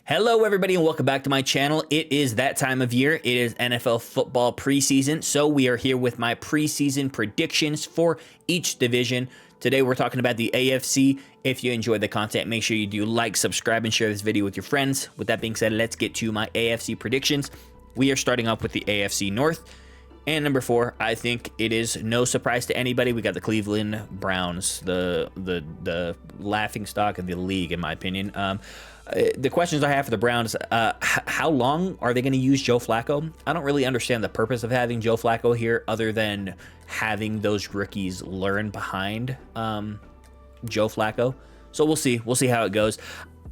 Hello, everybody, and welcome back to my channel. It is that time of year. It is NFL football preseason, so we are here with my preseason predictions for each division. Today, we're talking about the AFC. If you enjoyed the content, make sure you do like, subscribe, and share this video with your friends. With that being said, let's get to my AFC predictions. We are starting off with the AFC North. And number 4, I think it is no surprise to anybody. We got the Cleveland Browns, the laughing stock of the league, in my opinion. The questions I have for the Browns, how long are they going to use Joe Flacco? I don't really understand the purpose of having Joe Flacco here other than having those rookies learn behind Joe Flacco. So we'll see. We'll see how it goes.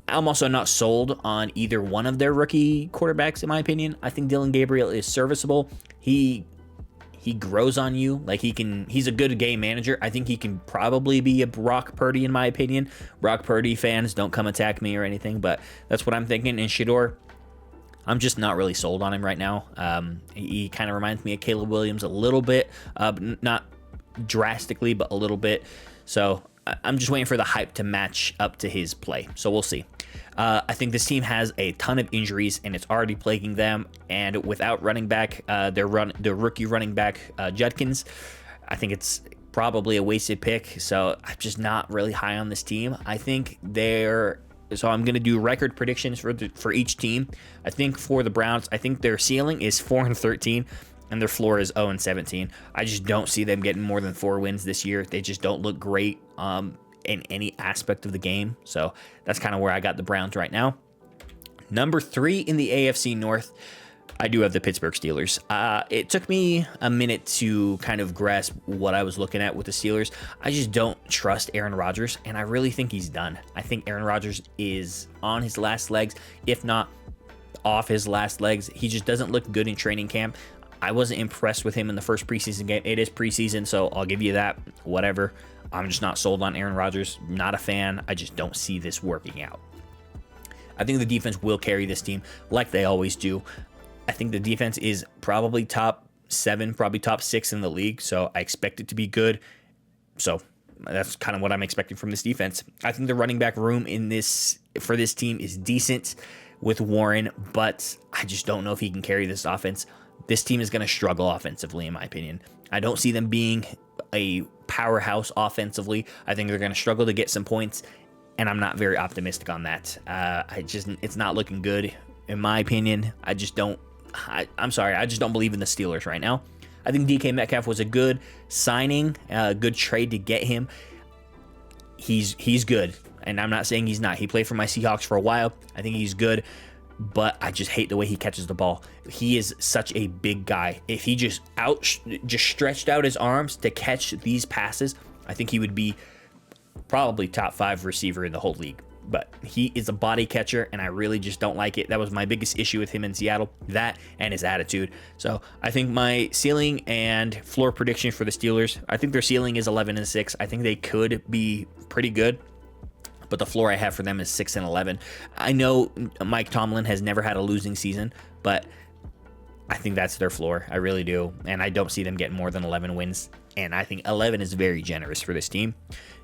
I'm also not sold on either one of their rookie quarterbacks, in my opinion. I think Dylan Gabriel is serviceable. He grows on you. Like he's a good game manager. I think he can probably be a Brock Purdy, in my opinion. Brock Purdy fans, don't come attack me or anything, but that's what I'm thinking. And Shedeur, I'm just not really sold on him right now. He kind of reminds me of Caleb Williams a little bit, not drastically, but a little bit. So I'm just waiting for the hype to match up to his play. So we'll see. I think this team has a ton of injuries, and it's already plaguing them. And without running back, their rookie running back, Judkins, I think it's probably a wasted pick. So I'm just not really high on this team. I think so I'm going to do record predictions for each team. I think for the Browns, I think their ceiling is 4-13. And their floor is 0-17. I just don't see them getting more than 4 wins this year. They just don't look great in any aspect of the game. So that's kind of where I got the Browns right now. Number 3 in the AFC North, I do have the Pittsburgh Steelers. It took me a minute to kind of grasp what I was looking at with the Steelers. I just don't trust Aaron Rodgers, and I really think he's done. I think Aaron Rodgers is on his last legs, if not off his last legs. He just doesn't look good in training camp. I wasn't impressed with him in the first preseason game. It is preseason, so I'll give you that. Whatever. I'm just not sold on Aaron Rodgers. Not a fan. I just don't see this working out. I think the defense will carry this team like they always do. I think the defense is probably top 7, probably top 6 in the league, so I expect it to be good. So that's kind of what I'm expecting from this defense. I think the running back room for this team is decent with Warren, but I just don't know if he can carry this offense. This team is going to struggle offensively, in my opinion. I don't see them being a powerhouse offensively. I think they're going to struggle to get some points, and I'm not very optimistic on that. It's not looking good, in my opinion. I'm sorry, I just don't believe in the Steelers right now. I think DK Metcalf was a good signing, a good trade to get him. He's good, and I'm not saying he's not. He played for my Seahawks for a while. I think he's good, but I just hate the way he catches the ball. He is such a big guy. If he just stretched out his arms to catch these passes, I think he would be probably top 5 receiver in the whole league. But he is a body catcher, and I really just don't like it. That was my biggest issue with him in Seattle, that and his attitude. So I think my ceiling and floor prediction for the Steelers, I think their ceiling is 11-6. I think they could be pretty good, but the floor I have for them is 6-11. I know Mike Tomlin has never had a losing season, but I think that's their floor. I really do. And I don't see them getting more than 11 wins. And I think 11 is very generous for this team.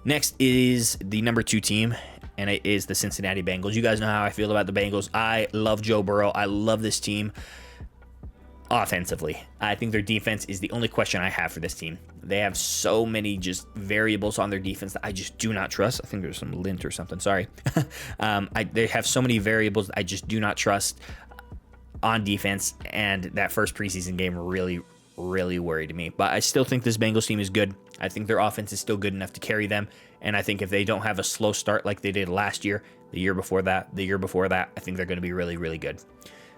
Next is the number 2 team, and it is the Cincinnati Bengals. You guys know how I feel about the Bengals. I love Joe Burrow. I love this team offensively. I think their defense is the only question I have for this team. They have so many just variables on their defense that I just do not trust. I think there's some lint or something. Sorry. They have so many variables that I just do not trust on defense, and that first preseason game really worried me. But I still think this Bengals team is good. I think their offense is still good enough to carry them, and I think if they don't have a slow start like they did last year, the year before that, I think they're going to be really good.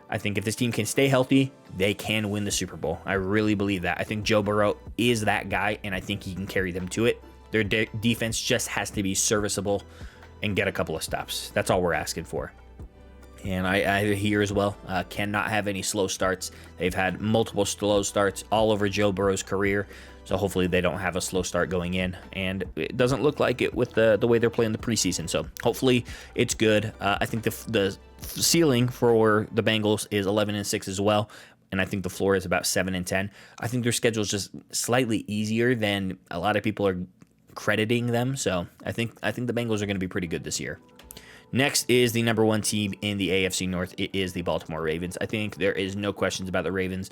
I think if this team can stay healthy, they can win the Super Bowl. I really believe that. I think Joe Burrow is that guy, and I think he can carry them to it. Their defense just has to be serviceable and get a couple of stops. That's all we're asking for. And I hear as well, cannot have any slow starts. They've had multiple slow starts all over Joe Burrow's career, so hopefully they don't have a slow start going in. And it doesn't look like it with the way they're playing the preseason, so hopefully it's good. I think the ceiling for the Bengals is 11-6 as well, and I think the floor is about 7-10. I think their schedule is just slightly easier than a lot of people are crediting them, so I think the Bengals are going to be pretty good this year. Next is the number 1 team in the AFC North. It is the Baltimore Ravens. I think there is no questions about the Ravens,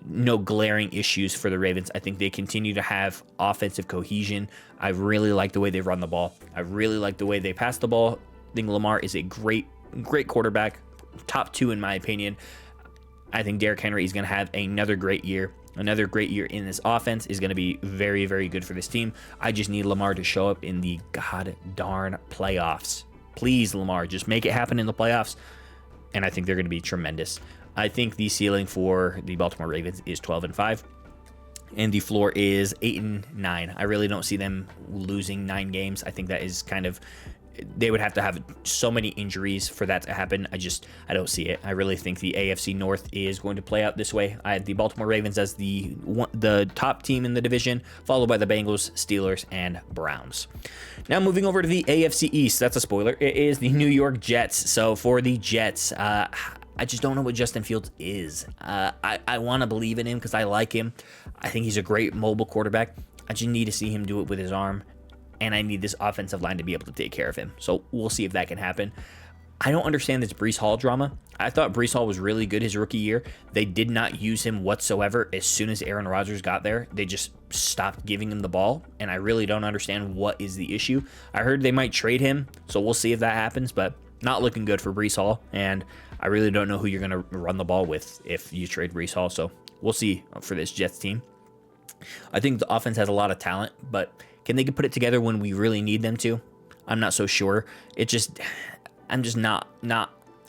no glaring issues for the Ravens. I think they continue to have offensive cohesion. I really like the way they run the ball. I really like the way they pass the ball. I think Lamar is a great quarterback, top 2 in my opinion. I think Derrick Henry is going to have another great year. Another great year in this offense is going to be very, very good for this team. I just need Lamar to show up in the god darn playoffs. Please, Lamar, just make it happen in the playoffs, and I think they're going to be tremendous. I think the ceiling for the Baltimore Ravens is 12-5, and the floor is 8-9. I really don't see them losing 9 games. I think that is kind of, they would have to have so many injuries for that to happen. I don't see it. I really think the AFC North is going to play out this way. I have the Baltimore Ravens as the top team in the division, followed by the Bengals, Steelers, and Browns. Now moving over to the AFC East. That's a spoiler. It is the New York Jets. So for the Jets, I just don't know what Justin Fields is. I want to believe in him because I like him. I think he's a great mobile quarterback. I just need to see him do it with his arm, and I need this offensive line to be able to take care of him. So we'll see if that can happen. I don't understand this Breece Hall drama. I thought Breece Hall was really good his rookie year. They did not use him whatsoever as soon as Aaron Rodgers got there. They just stopped giving him the ball, and I really don't understand what is the issue. I heard they might trade him, so we'll see if that happens, but not looking good for Breece Hall, and I really don't know who you're going to run the ball with if you trade Breece Hall, so we'll see for this Jets team. I think the offense has a lot of talent, but can they put it together when we really need them to? I'm not so sure. I'm just not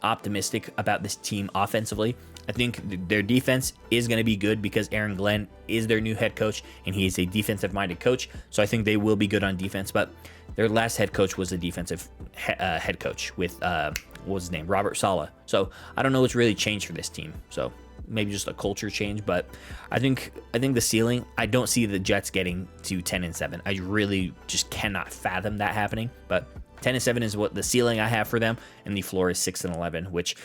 optimistic about this team offensively. I think their defense is going to be good because Aaron Glenn is their new head coach, and he is a defensive-minded coach. So I think they will be good on defense. But their last head coach was a defensive head coach with what was his name, Robert Saleh. So I don't know what's really changed for this team. So maybe just a culture change. But I think the ceiling, I don't see the Jets getting to 10-7. I really just cannot fathom that happening. But 10-7 is what the ceiling I have for them, and the floor is 6-11, which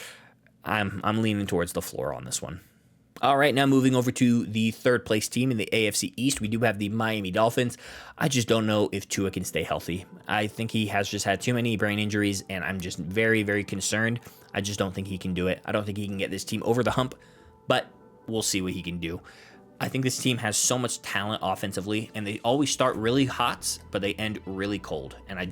I'm leaning towards the floor on this one. All right, now moving over to the third place team in the AFC East, we do have the Miami Dolphins. I just don't know if Tua can stay healthy. I think he has just had too many brain injuries, and I'm just very, very concerned. I just don't think he can do it. I don't think he can get this team over the hump, but we'll see what he can do. I think this team has so much talent offensively, and they always start really hot, but they end really cold, and I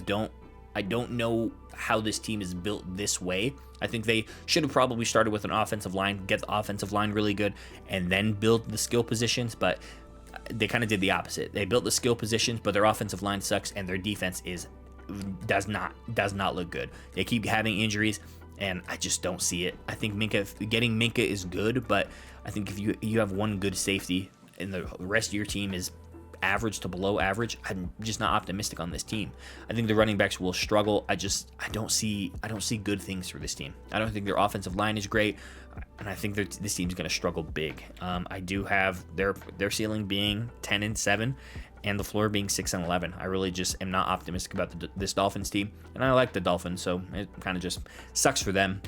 don't know how this team is built this way. I think they should have probably started with an offensive line, get the offensive line really good, and then build the skill positions, but they kind of did the opposite. They built the skill positions, but their offensive line sucks, and their defense does not look good. They keep having injuries, and I just don't see it. I think getting Minkah is good, but I think if you have one good safety and the rest of your team is average to below average, I'm just not optimistic on this team. I think the running backs will struggle. I don't see good things for this team. I don't think their offensive line is great, and I think this team's going to struggle big. I do have their ceiling being 10-7, and the floor being 6-11. I really just am not optimistic about this Dolphins team, and I like the Dolphins, so it kind of just sucks for them.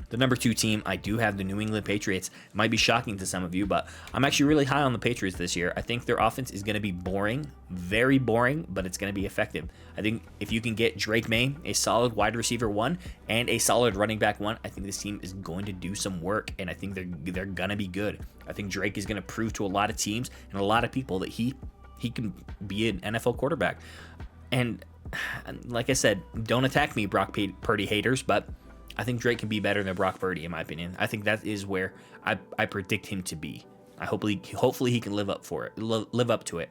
The number 2 team, I do have the New England Patriots. It might be shocking to some of you, but I'm actually really high on the Patriots this year. I think their offense is going to be boring, very boring, but it's going to be effective. I think if you can get Drake May, a solid wide receiver 1, and a solid running back 1, I think this team is going to do some work, and I think they're going to be good. I think Drake is going to prove to a lot of teams and a lot of people that he can be an NFL quarterback. And like I said, don't attack me, Brock Purdy haters, but I think Drake can be better than Brock Purdy, in my opinion. I think that is where I predict him to be. Hopefully he can live up to it.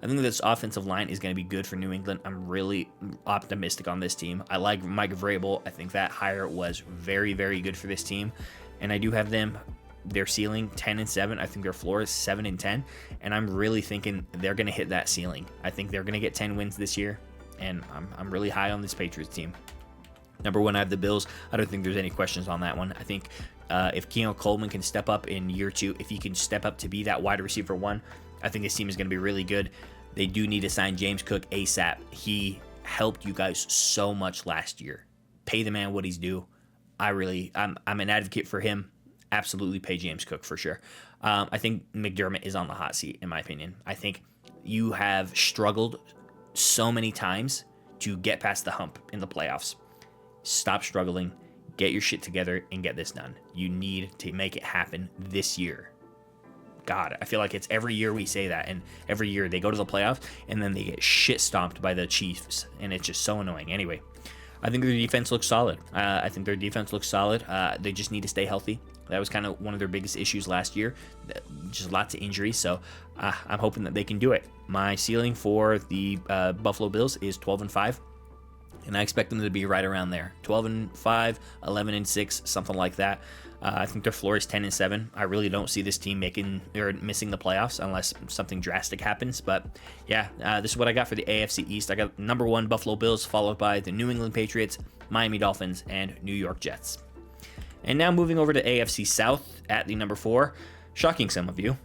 I think this offensive line is going to be good for New England. I'm really optimistic on this team. I like Mike Vrabel. I think that hire was very, very good for this team, and I do have their ceiling 10-7. I think their floor is 7-10, and I'm really thinking they're going to hit that ceiling. I think they're going to get 10 wins this year, and I'm really high on this Patriots team. Number 1, I have the Bills. I don't think there's any questions on that one. I think if Keon Coleman can step up in year 2, if he can step up to be that wide receiver 1, I think this team is going to be really good. They do need to sign James Cook ASAP. He helped you guys so much last year. Pay the man what he's due. I'm an advocate for him. Absolutely pay James Cook for sure. I think McDermott is on the hot seat, in my opinion. I think you have struggled so many times to get past the hump in the playoffs. stop struggling, get your shit together, and get this done. You need to make it happen this year. God, I feel like it's every year we say that, and every year they go to the playoffs, and then they get shit stomped by the Chiefs, and it's just so annoying. Anyway, I think their defense looks solid. They just need to stay healthy. That was kind of one of their biggest issues last year, just lots of injuries, so I'm hoping that they can do it. My ceiling for the Buffalo Bills is 12-5. And I expect them to be right around there. 12-5, 11-6, something like that. I think their floor is 10-7. I really don't see this team missing the playoffs unless something drastic happens. But yeah, this is what I got for the AFC East. I got number 1 Buffalo Bills, followed by the New England Patriots, Miami Dolphins, and New York Jets. And now moving over to AFC South at the number 4, shocking some of you,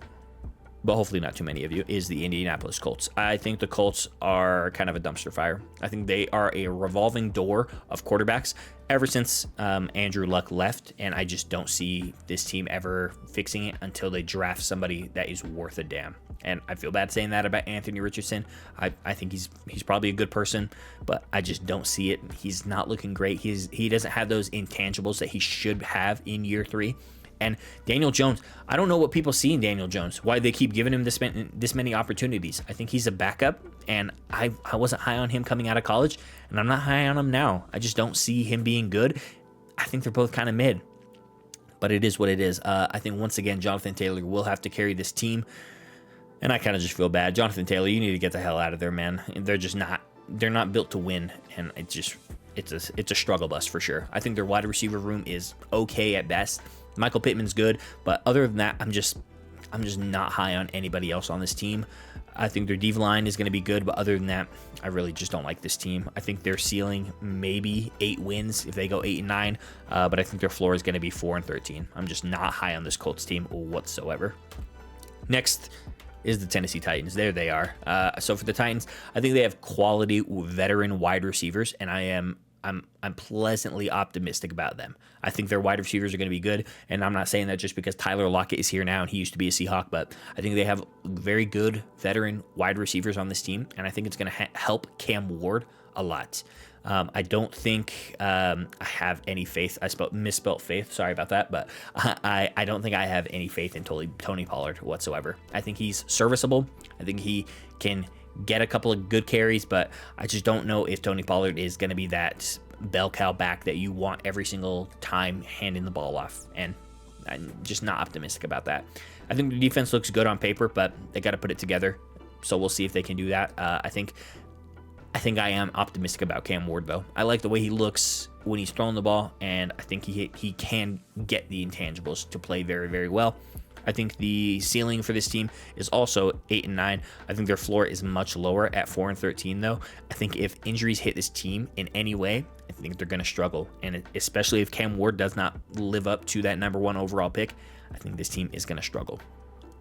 but hopefully not too many of you, is the Indianapolis Colts. I think the Colts are kind of a dumpster fire. I think they are a revolving door of quarterbacks ever since Andrew Luck left, and I just don't see this team ever fixing it until they draft somebody that is worth a damn. And I feel bad saying that about Anthony Richardson. I think he's probably a good person, but I just don't see it. He's not looking great. He doesn't have those intangibles that he should have in year 3. And Daniel Jones, I don't know what people see in Daniel Jones, why they keep giving him this many opportunities. I think he's a backup, and I wasn't high on him coming out of college, and I'm not high on him now. I just don't see him being good. I think they're both kind of mid, but it is what it is. I think, once again, Jonathan Taylor will have to carry this team, and I kind of just feel bad. Jonathan Taylor, you need to get the hell out of there, man. They're not built to win, and it's a struggle bus for sure. I think their wide receiver room is okay at best. Michael Pittman's good, but other than that, I'm just not high on anybody else on this team. I think their D line is going to be good, but other than that, I really just don't like this team. I think their ceiling maybe 8 wins if they go 8-9, but I think their floor is going to be 4-13. I'm just not high on this Colts team whatsoever. Next is the Tennessee Titans. There they are. So for the Titans, I think they have quality veteran wide receivers, and I'm pleasantly optimistic about them. I think their wide receivers are going to be good, and I'm not saying that just because Tyler Lockett is here now and he used to be a Seahawk, but I think they have very good veteran wide receivers on this team, and I think it's going to help Cam Ward a lot. I don't think I have any faith. I misspelled faith. Sorry about that, but I don't think I have any faith in Tony Pollard whatsoever. I think he's serviceable. I think he can get a couple of good carries, but I just don't know if Tony Pollard is going to be that bell cow back that you want every single time handing the ball off, and I'm just not optimistic about that. I think the defense looks good on paper, but they got to put it together, so we'll see if they can do that. I think I am optimistic about Cam Ward, though. I like the way he looks when he's throwing the ball, and I think he can get the intangibles to play very, very well. I think the ceiling for this team is also 8-9. I think their floor is much lower at 4-13, though. I think if injuries hit this team in any way, I think they're going to struggle. And especially if Cam Ward does not live up to that number 1 overall pick, I think this team is going to struggle.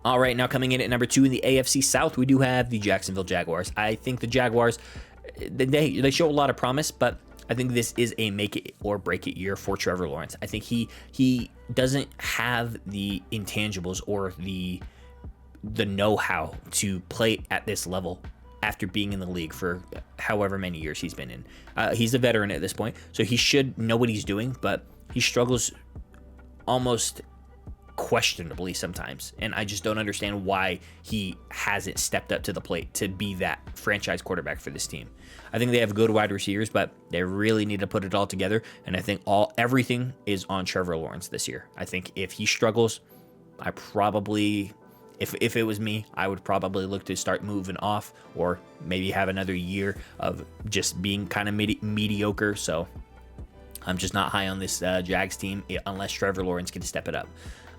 All right, now coming in at number 2 in the AFC South, we do have the Jacksonville Jaguars. I think the Jaguars, they show a lot of promise, but I think this is a make it or break it year for Trevor Lawrence. I think he doesn't have the intangibles or the know-how to play at this level after being in the league for however many years he's been in. He's a veteran at this point, so he should know what he's doing, but he struggles almost questionably sometimes, and I just don't understand why he hasn't stepped up to the plate to be that franchise quarterback for this team. I think they have good wide receivers, but they really need to put it all together, and I think everything is on Trevor Lawrence this year. I think if he struggles, if it was me, I would probably look to start moving off, or maybe have another year of just being kind of mediocre. So I'm just not high on this Jags team unless Trevor Lawrence can step it up.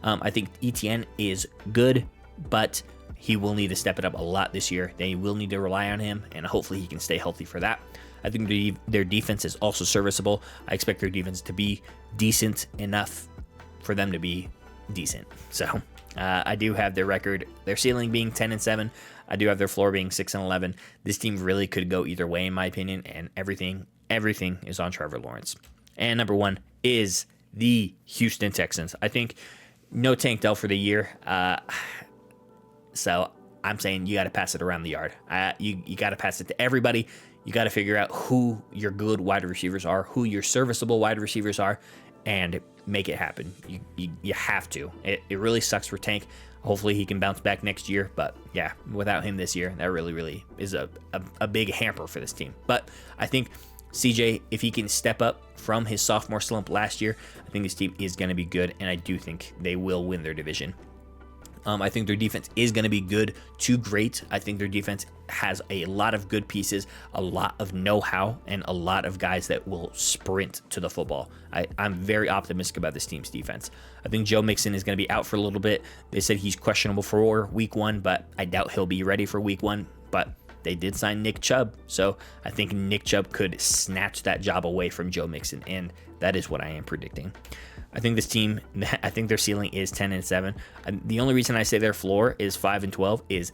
I think ETN is good, but he will need to step it up a lot this year. They will need to rely on him, and hopefully he can stay healthy for that. I think their defense is also serviceable. I expect their defense to be decent enough for them to be decent. So I do have their ceiling being 10-7. I do have their floor being 6-11. This team really could go either way, in my opinion, and everything is on Trevor Lawrence. And number 1 is the Houston Texans. I think no Tank Dell for the year. So I'm saying you got to pass it around the yard. You got to pass it to everybody. You got to figure out who your good wide receivers are, who your serviceable wide receivers are, and make it happen. You have to. It really sucks for Tank. Hopefully he can bounce back next year. But yeah, without him this year, that really is a big hamper for this team. But I think CJ, if he can step up from his sophomore slump last year, I think this team is going to be good, and I do think they will win their division. I think their defense is going to be good to great. I think their defense has a lot of good pieces, a lot of know-how, and a lot of guys that will sprint to the football. I'm very optimistic about this team's defense. I think Joe Mixon is going to be out for a little bit. They said he's questionable for week 1, but I doubt he'll be ready for week 1. But they did sign Nick Chubb, so I think Nick Chubb could snatch that job away from Joe Mixon, and that is what I am predicting. I think this team, I think their ceiling is 10-7. The only reason I say their floor is 5-12 is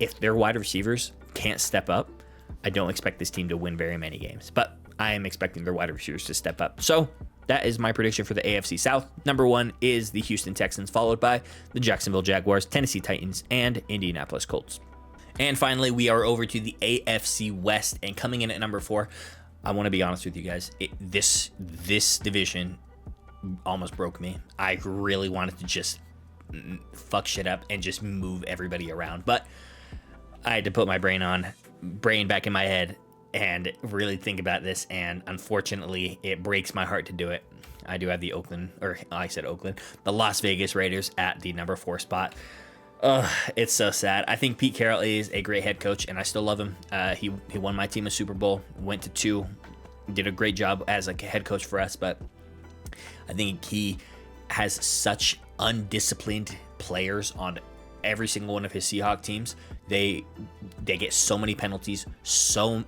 if their wide receivers can't step up, I don't expect this team to win very many games. But I am expecting their wide receivers to step up. So that is my prediction for the AFC South. Number 1 is the Houston Texans, followed by the Jacksonville Jaguars, Tennessee Titans, and Indianapolis Colts. And finally, we are over to the AFC West, and coming in at number 4, I want to be honest with you guys. This division almost broke me. I really wanted to just fuck shit up and just move everybody around, but I had to put my brain back in my head and really think about this, and unfortunately it breaks my heart to do it. I do have the the Las Vegas Raiders at the number 4 spot. It's so sad. I think Pete Carroll is a great head coach, and I still love him. He won my team a Super Bowl, went to 2, did a great job as a head coach for us, but I think he has such undisciplined players on every single one of his Seahawks teams. They get so many penalties, so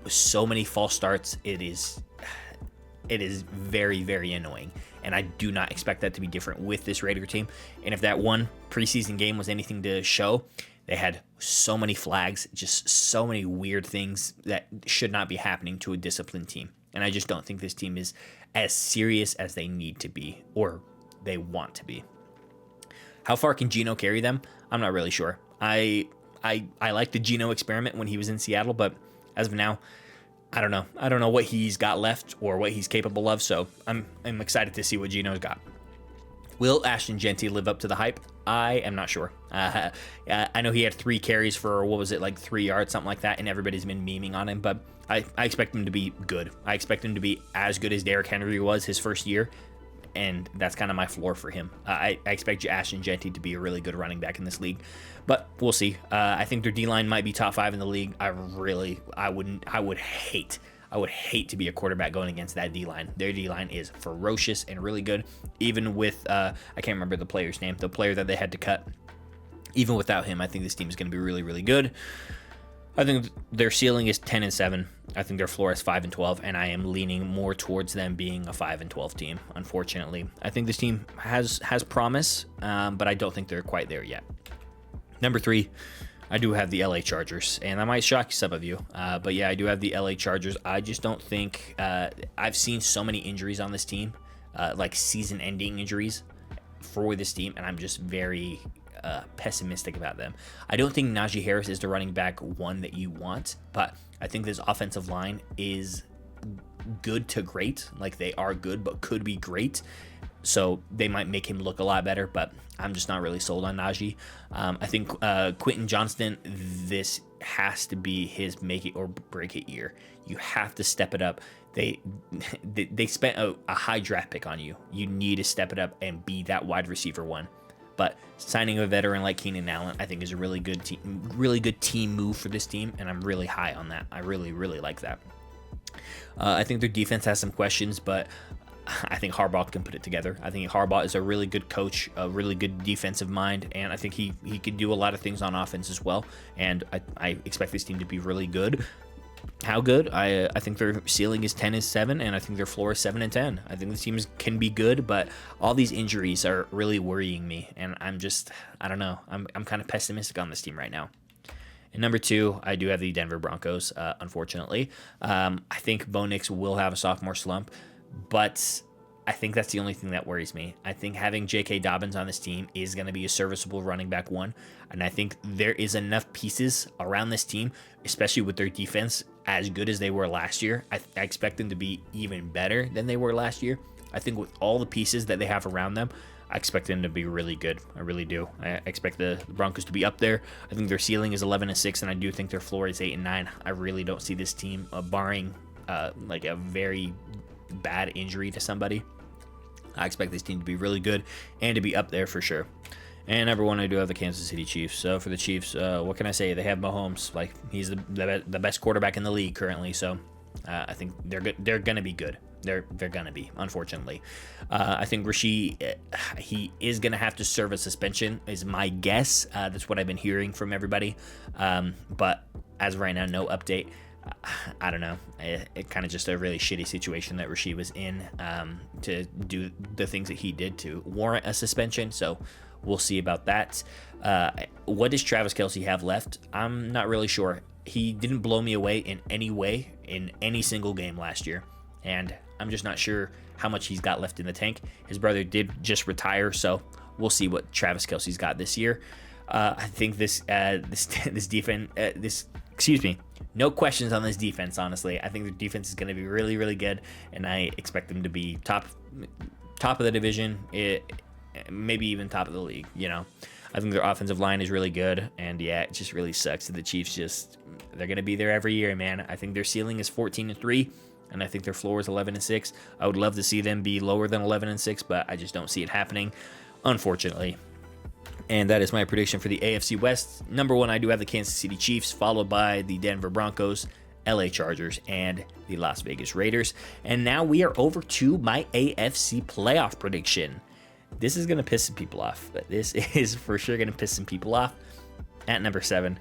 many false starts. It is very, very annoying, and I do not expect that to be different with this Raider team. And if that one preseason game was anything to show, they had so many flags, just so many weird things that should not be happening to a disciplined team. And I just don't think this team is as serious as they need to be or they want to be. How far can Geno carry them? I'm not really sure. I like the Geno experiment when he was in Seattle, but as of now, I don't know. I don't know what he's got left or what he's capable of, so I'm excited to see what Geno's got. Will Ashton Jeanty live up to the hype? I am not sure. I know he had 3 carries for, 3 yards, something like that, and everybody's been memeing on him, but I expect him to be good. I expect him to be as good as Derrick Henry was his first year, and that's kind of my floor for him. I expect Ashton Jeanty to be a really good running back in this league, but we'll see. I think their D-line might be top 5 in the league. I would hate to be a quarterback going against that D-line. Their D-line is ferocious and really good. Even with, I can't remember the player's name, the player that they had to cut. Even without him, I think this team is going to be really, really good. I think their ceiling is 10-7. I think their floor is 5-12, and I am leaning more towards them being a 5-12 team. Unfortunately, I think this team has promise, but I don't think they're quite there yet. Number 3, I do have the LA Chargers, and that might shock some of you, but yeah, I do have the LA Chargers. I just don't think I've seen so many injuries on this team, like season-ending injuries for this team, and I'm just very pessimistic about them. I don't think Najee Harris is the running back 1 that you want, but I think this offensive line is good to great. Like, they are good, but could be great. So they might make him look a lot better, but I'm just not really sold on Najee. I think Quentin Johnston, this has to be his make it or break it year. You have to step it up. They spent a high draft pick on you. You need to step it up and be that wide receiver 1. But signing a veteran like Keenan Allen, I think, is a really good team move for this team, and I'm really high on that. I really, really like that. I think their defense has some questions, but I think Harbaugh can put it together. I think Harbaugh is a really good coach, a really good defensive mind, and I think he can do a lot of things on offense as well. And I expect this team to be really good. How good? I think their ceiling is 10-7, and I think their floor is 7-10. I think this team can be good, but all these injuries are really worrying me, and I don't know. I'm kind of pessimistic on this team right now. And number 2, I do have the Denver Broncos, unfortunately. I think Bo Nix will have a sophomore slump, but I think that's the only thing that worries me. I think having J.K. Dobbins on this team is going to be a serviceable running back 1, and I think there is enough pieces around this team, especially with their defense, as good as they were last year. I expect them to be even better than they were last year. I think with all the pieces that they have around them, I expect them to be really good. I really do. I expect the Broncos to be up there. I think their ceiling is 11-6, and I do think their floor is 8-9. I really don't see this team, barring like a very bad injury to somebody. I expect this team to be really good and to be up there for sure. And number one, I do have the Kansas City Chiefs. So for the Chiefs, what can I say? They have Mahomes. Like, he's the best quarterback in the league currently. So I think they're good. They're gonna be good. They're gonna be, unfortunately. I think Rasheed, he is gonna have to serve a suspension, is my guess. That's what I've been hearing from everybody. But as of right now, no update. I don't know. It kind of just a really shitty situation that Rasheed was in, to do the things that he did to warrant a suspension. So we'll see about that. What does Travis Kelce have left? I'm not really sure. He didn't blow me away in any way in any single game last year, and I'm just not sure how much he's got left in the tank. His brother did just retire, so we'll see what Travis Kelce's got this year. I think this defense, no questions on this defense, honestly. I think the defense is going to be really, really good, and I expect them to be top of the division, maybe even top of the league, you know. I think their offensive line is really good, and yeah, it just really sucks that the Chiefs they're going to be there every year, man. I think their ceiling is 14-3, and I think their floor is 11-6. I would love to see them be lower than 11-6, but I just don't see it happening, unfortunately. And that is my prediction for the AFC West. Number one, I do have the Kansas City Chiefs, followed by the Denver Broncos, LA Chargers, and the Las Vegas Raiders. And now we are over to my AFC playoff prediction. This is going to piss some people off, but this is for sure going to piss some people off. At number 7,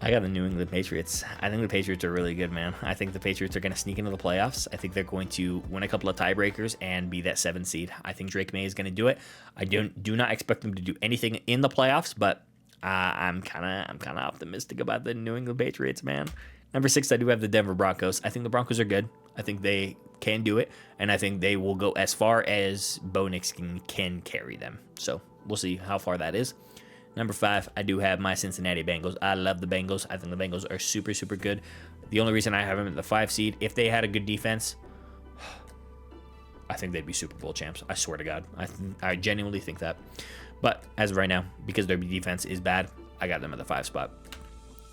I got the New England Patriots. I think the Patriots are really good, man. I think the Patriots are going to sneak into the playoffs. I think they're going to win a couple of tiebreakers and be that 7 seed. I think Drake May is going to do it. I do not expect them to do anything in the playoffs, but I'm kind of optimistic about the New England Patriots, man. Number 6, I do have the Denver Broncos. I think the Broncos are good. I think they can do it, and I think they will go as far as Bo Nix can carry them. So we'll see how far that is. Number 5, I do have my Cincinnati Bengals. I love the Bengals. I think the Bengals are super, super good. The only reason I have them at the 5 seed, if they had a good defense, I think they'd be Super Bowl champs. I swear to God. I genuinely think that. But as of right now, because their defense is bad, I got them at the 5 spot.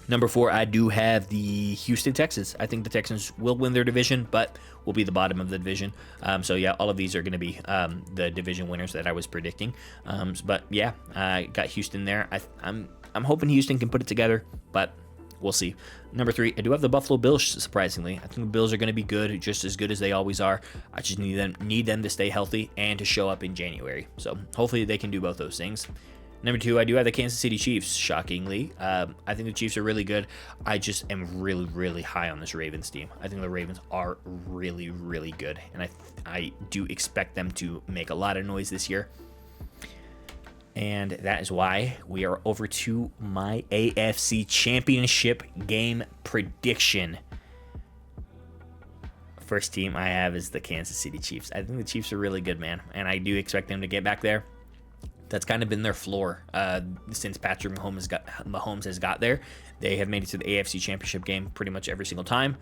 Number 4, I do have the Houston Texans. I think the Texans will win their division, but will be the bottom of the division. So yeah, all of these are going to be the division winners that I was predicting. But yeah, I got Houston there. I'm hoping Houston can put it together, but we'll see. Number 3, I do have the Buffalo Bills, surprisingly. I think the Bills are going to be good, just as good as they always are. I just need them to stay healthy and to show up in January. So hopefully they can do both those things. Number 2, I do have the Kansas City Chiefs, shockingly. I think the Chiefs are really good. I just am really, really high on this Ravens team. I think the Ravens are really, really good, and I do expect them to make a lot of noise this year. And that is why we are over to my AFC Championship game prediction. First team I have is the Kansas City Chiefs. I think the Chiefs are really good, man, and I do expect them to get back there. That's kind of been their floor since Patrick Mahomes has got there. They have made it to the AFC Championship game pretty much every single time.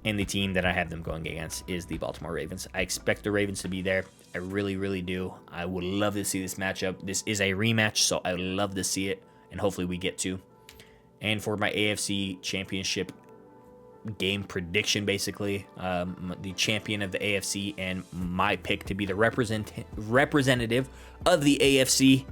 And the team that I have them going against is the Baltimore Ravens. I expect the Ravens to be there. I really, really do. I would love to see this matchup. This is a rematch, so I would love to see it, and hopefully we get to. And for my AFC Championship game prediction, basically, the champion of the AFC and my pick to be the representative of the AFC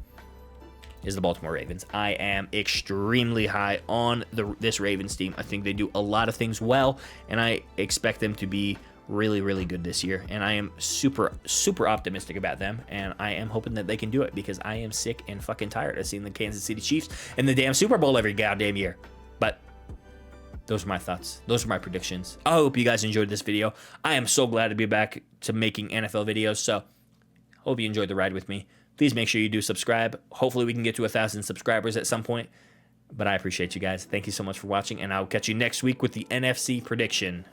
is the Baltimore Ravens. I am extremely high on this Ravens team. I think they do a lot of things well, and I expect them to be really, really good this year, and I am super, super optimistic about them, and I am hoping that they can do it, because I am sick and fucking tired of seeing the Kansas City Chiefs in the damn Super Bowl every goddamn year. But those are my thoughts. Those are my predictions. I hope you guys enjoyed this video. I am so glad to be back to making NFL videos, so hope you enjoyed the ride with me. Please make sure you do subscribe. Hopefully we can get to 1,000 subscribers at some point, but I appreciate you guys. Thank you so much for watching, and I'll catch you next week with the NFC prediction.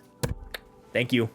Thank you.